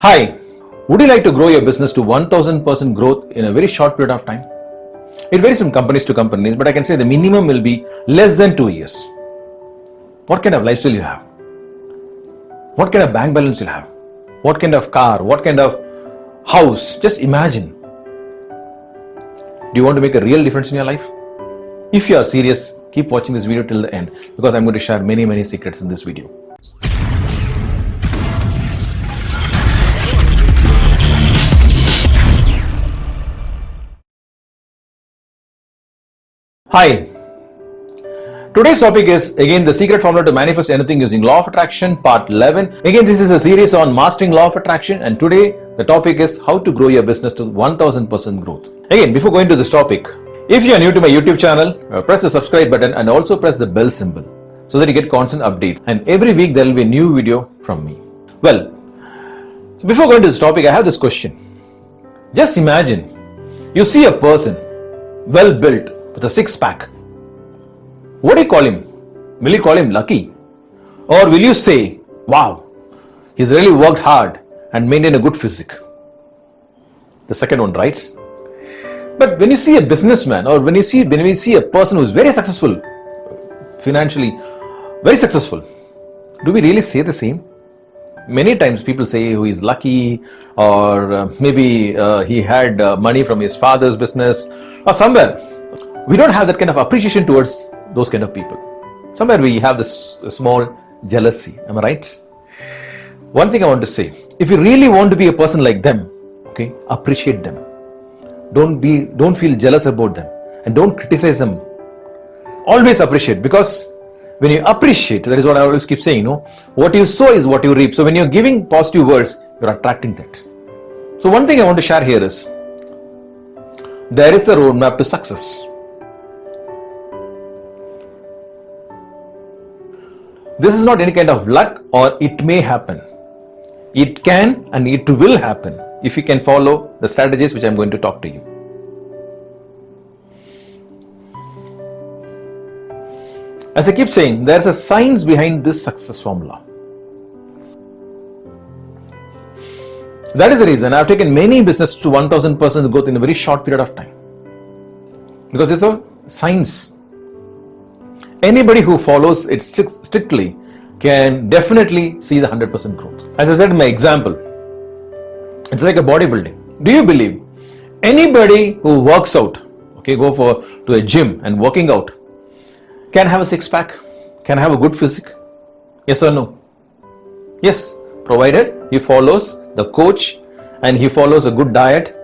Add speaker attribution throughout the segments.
Speaker 1: Hi, would you like to grow your business to 1000% growth in a very short period of time? It varies from companies to companies, but I can say the minimum will be less than 2 years. What kind of lifestyle you have? What kind of bank balance you have? What kind of car? What kind of house? Just imagine. Do you want to make a real difference in your life? If you are serious, keep watching this video till the end because I'm going to share many secrets in this video. Hi, today's topic is again the secret formula to manifest anything using law of attraction part 11. Again, this is a series on mastering law of attraction, and today the topic is how to grow your business to 1000% growth. Again, before going to this topic, if you are new to my YouTube channel, press the subscribe button and also press the bell symbol so that you get constant updates, and every week there will be a new video from me. Well, so before going to this topic, I have this question. Just imagine you see a person well built with a six-pack. What do you call him? Will you call him lucky? Or will you say, wow, he's really worked hard and maintained a good physique? The second one, right? But when you see a businessman or when we see a person who's very successful, financially very successful, do we really say the same? Many times people say he is lucky, or maybe he had money from his father's business or somewhere. We don't have that kind of appreciation towards those kind of people. Somewhere we have this small jealousy. Am I right? One thing I want to say: if you really want to be a person like them, okay, appreciate them. Don't feel jealous about them, and don't criticize them. Always appreciate, because when you appreciate, that is what I always keep saying. What you sow is what you reap. So when you're giving positive words, you're attracting that. So one thing I want to share here is there is a roadmap to success. This is not any kind of luck or it may happen. It can and it will happen if you can follow the strategies which I'm going to talk to you. As I keep saying, there's a science behind this success formula. That is the reason I've taken many businesses to 1000% growth in a very short period of time. Because it's a science. Anybody who follows it strictly can definitely see the 100% growth. As I said in my example, it's like a bodybuilding. Do you believe anybody who works out, okay, to a gym and working out, can have a six-pack, can have a good physique? Yes or no? Yes, provided he follows the coach and he follows a good diet.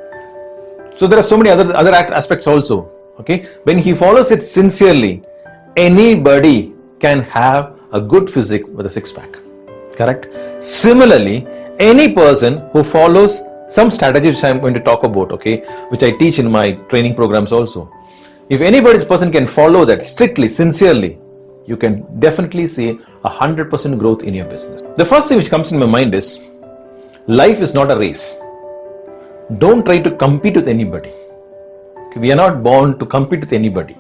Speaker 1: So there are so many other aspects also. Okay, when he follows it sincerely, anybody can have a good physique with a six-pack. Correct? Similarly, any person who follows some strategies which I am going to talk about, okay, which I teach in my training programs also. If anybody's person can follow that strictly, sincerely, you can definitely see 100% growth in your business. The first thing which comes in my mind is, life is not a race. Don't try to compete with anybody. We are not born to compete with anybody.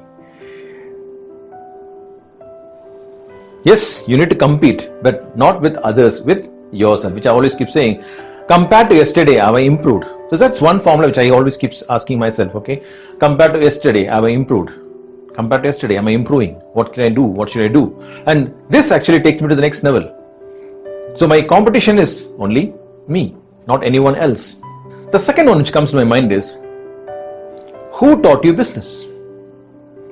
Speaker 1: Yes, you need to compete, but not with others, with yourself, which I always keep saying. Compared to yesterday, have I improved? So that's one formula which I always keep asking myself, okay? Compared to yesterday, have I improved? Compared to yesterday, am I improving? What can I do? What should I do? And this actually takes me to the next level. So my competition is only me, not anyone else. The second one which comes to my mind is, who taught you business?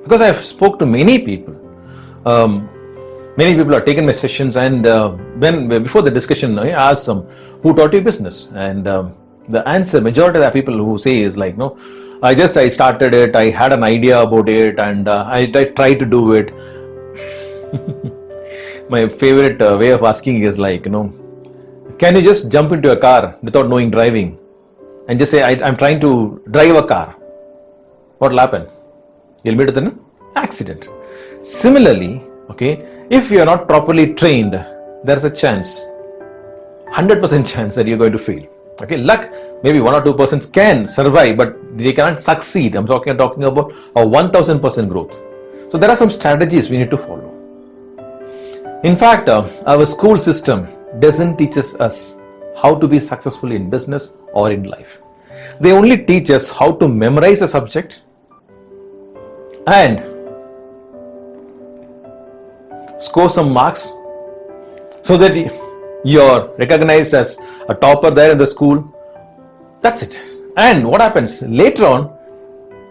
Speaker 1: Because I have spoke to many people. Many people have taken my sessions, and before the discussion, I asked them, who taught you business? And the answer, majority of the people who say is like, no, I started it, I had an idea about it, and I tried to do it. My favorite way of asking is like, can you just jump into a car without knowing driving and just say, I'm trying to drive a car? What will happen? You'll meet with an accident. Similarly, okay, if you are not properly trained, there's a chance, 100% chance that you're going to fail. Okay, luck, maybe 1 or 2% can survive, but they cannot succeed. I'm talking about a 1000% growth. So there are some strategies we need to follow. In fact, our school system doesn't teach us how to be successful in business or in life. They only teach us how to memorize a subject and score some marks so that you're recognized as a topper there in the school. That's it. And what happens later on?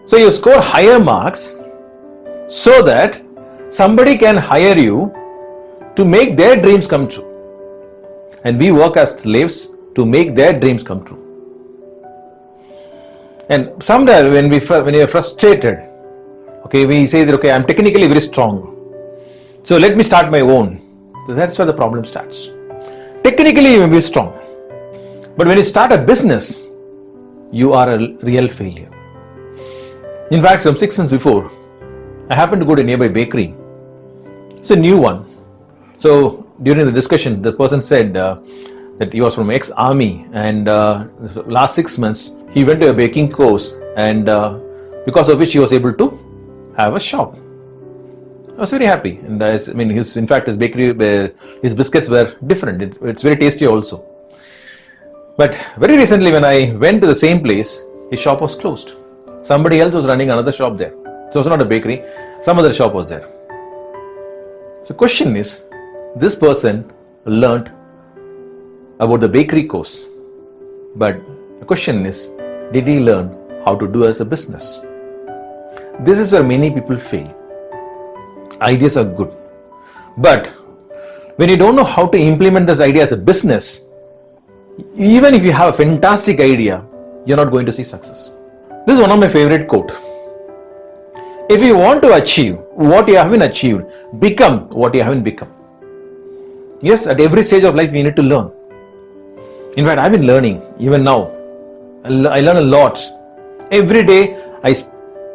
Speaker 1: So you score higher marks so that somebody can hire you to make their dreams come true. And we work as slaves to make their dreams come true. And sometimes when you're frustrated, okay, we say that, okay, I'm technically very strong, so let me start my own. So that's where the problem starts. Technically you may be strong, but when you start a business, you are a real failure. In fact, some 6 months before, I happened to go to a nearby bakery. It's a new one. So during the discussion, the person said that he was from ex-army, and last 6 months he went to a baking course, and because of which he was able to have a shop. I was very happy, and in fact his bakery, his biscuits were different. It's very tasty also. But very recently when I went to the same place, his shop was closed. Somebody else was running another shop there. So it was not a bakery, some other shop was there. So the question is, this person learnt about the bakery course, but the question is, did he learn how to do as a business? This is where many people fail. Ideas are good, but when you don't know how to implement this idea as a business, even if you have a fantastic idea, you're not going to see success. This is one of my favorite quotes. If you want to achieve what you haven't achieved, become what you haven't become. Yes, at every stage of life we need to learn. In fact, I've been learning even now. I learn a lot. Every day I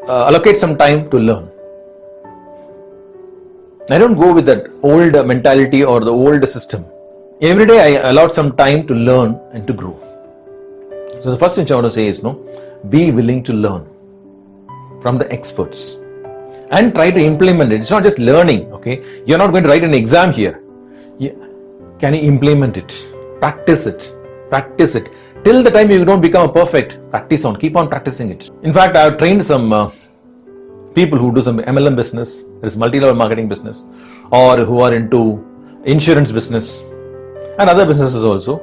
Speaker 1: allocate some time to learn. I don't go with that old mentality or the old system. Every day I allot some time to learn and to grow. So the first thing I want to say is, be willing to learn from the experts and try to implement it. It's not just learning, okay? You're not going to write an exam here. Can you implement it? Practice it. Practice it. Till the time you don't become a perfect, practice on. Keep on practicing it. In fact, I've trained some people who do some MLM business, there's multi-level marketing business, or who are into insurance business and other businesses also.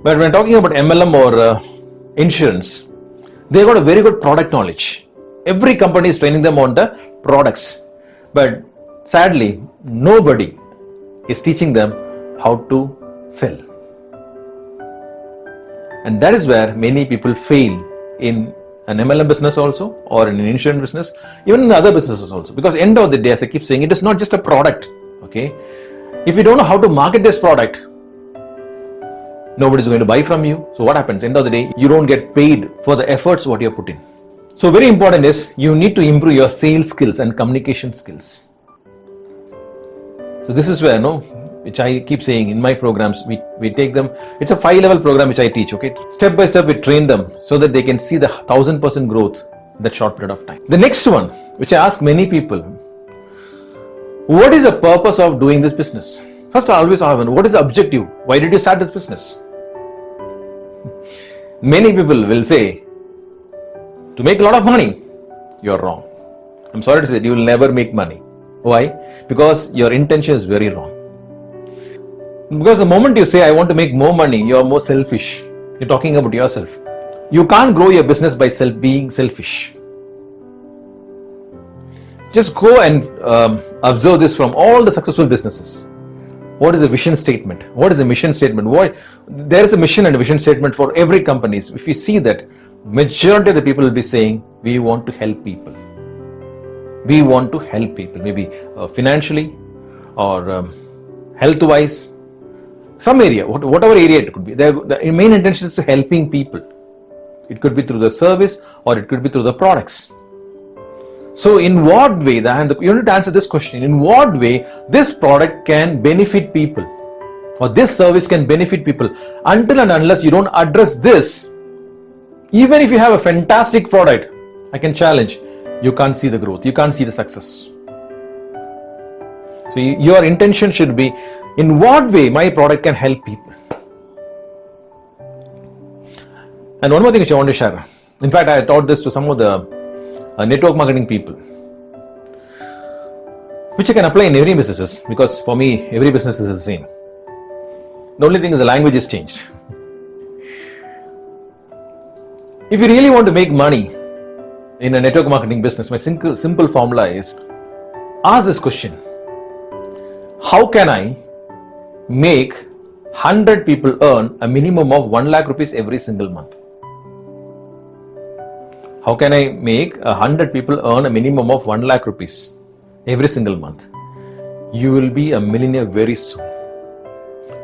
Speaker 1: But when talking about MLM or insurance, they've got a very good product knowledge. Every company is training them on the products, but sadly nobody is teaching them how to sell. And that is where many people fail in an MLM business also, or in an insurance business, even in other businesses also. Because end of the day, as I keep saying, it is not just a product, okay? If you don't know how to market this product, nobody is going to buy from you. So what happens? End of the day, you don't get paid for the efforts what you have put in. So very important is, you need to improve your sales skills and communication skills. So this is where, which I keep saying in my programs, we take them. It's a 5-level program which I teach, okay? Step by step we train them so that they can see the 1000% growth in that short period of time. The next one, which I ask many people, what is the purpose of doing this business? First, I always ask, what is the objective? Why did you start this business? Many people will say, to make a lot of money. You're wrong. I'm sorry to say, you will never make money. Why? Because your intention is very wrong. Because the moment you say, I want to make more money, you're more selfish. You're talking about yourself. You can't grow your business by being selfish. Just go and observe this from all the successful businesses. What is the vision statement? What is the mission statement? Why? There is a mission and a vision statement for every company. If you see that, majority of the people will be saying, we want to help people. We want to help people, maybe financially or health-wise, some area, whatever area it could be. The main intention is to helping people. It could be through the service or it could be through the products. So in what way, you need to answer this question, in what way this product can benefit people or this service can benefit people. Until and unless you don't address this, even if you have a fantastic product, I can challenge, you can't see the growth, you can't see the success. So your intention should be, in what way my product can help people. And one more thing which I want to share. In fact, I taught this to some of the network marketing people, which I can apply in every business, because for me, every business is the same. The only thing is the language is changed. If you really want to make money in a network marketing business, my simple formula is, ask this question: how can I make 100 people earn a minimum of 1 lakh rupees every single month? How can I make 100 people earn a minimum of 1 lakh rupees every single month? You will be a millionaire very soon.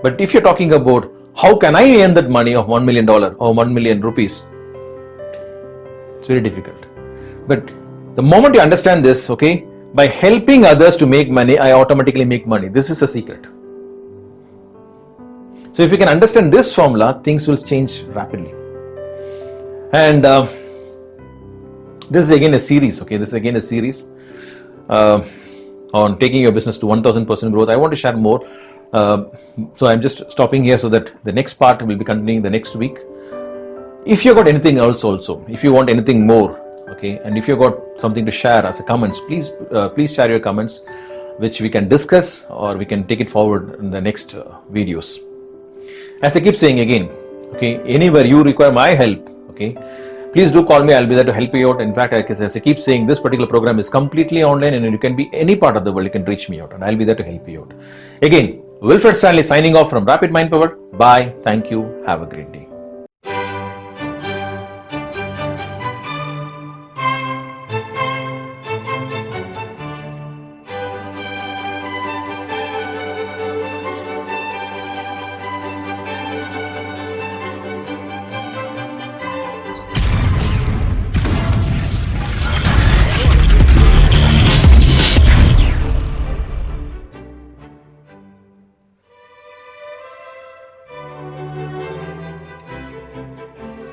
Speaker 1: But if you're talking about how can I earn that money of $1 million or 1 million rupees, it's very difficult. But the moment you understand this, okay, by helping others to make money, I automatically make money. This is the secret. So if you can understand this formula, things will change rapidly. And this is again a series, okay? This is again a series on taking your business to 1000% growth. I want to share more. So I'm just stopping here so that the next part will be continuing the next week. If you got anything else also, if you want anything more, okay, and if you got something to share as a comments, please share your comments, which we can discuss or we can take it forward in the next videos. As I keep saying again, okay, anywhere you require my help, okay, please do call me. I'll be there to help you out. In fact, as I keep saying, this particular program is completely online and you can be any part of the world. You can reach me out and I'll be there to help you out. Again, Wilfred Stanley signing off from Rapid Mind Power. Bye. Thank you. Have a great day.